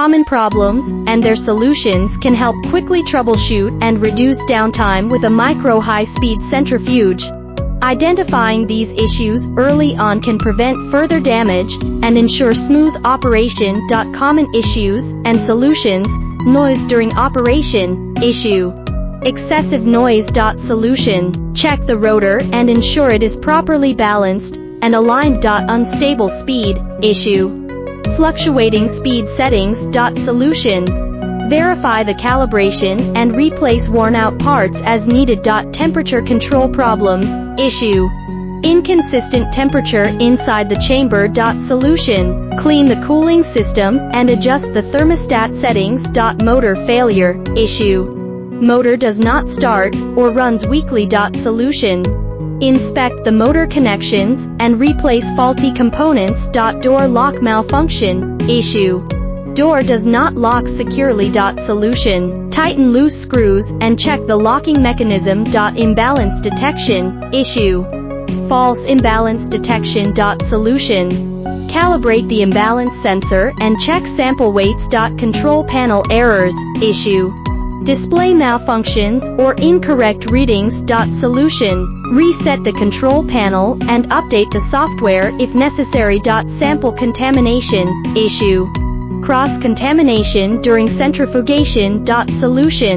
common problems, and their solutions can help quickly troubleshoot and reduce downtime with a micro-high-speed centrifuge. Identifying these issues early on can prevent further damage and ensure smooth operation. Common issues and solutions: noise during operation, issue. Excessive noise. Solution: check the rotor and ensure it is properly balanced and aligned. Unstable speed, issue. Fluctuating speed settings. Solution: verify the calibration and replace worn-out parts as needed. Temperature control problems, issue. Inconsistent temperature inside the chamber. Solution: clean the cooling system and adjust the thermostat settings. Motor failure, issue. Motor does not start or runs weakly. Solution: inspect the motor connections and replace faulty components. Door lock malfunction, issue. Door does not lock securely. Solution: tighten loose screws and check the locking mechanism. Imbalance detection, issue. False imbalance detection. Solution: calibrate the imbalance sensor and check sample weights. Control panel errors, issue. Display malfunctions or incorrect readings. Solution: reset the control panel and update the software if necessary. Sample contamination, issue. Cross-contamination during centrifugation. Solution: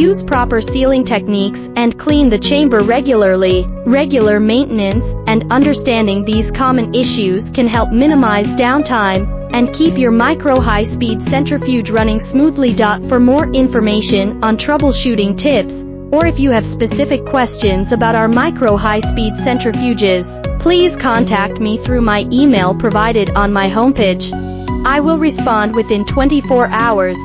use proper sealing techniques and clean the chamber regularly. Regular maintenance and understanding these common issues can help minimize downtime and keep your micro-high-speed centrifuge running smoothly. For more information on troubleshooting tips, or if you have specific questions about our micro-high-speed centrifuges, please contact me through my email provided on my homepage. I will respond within 24 hours.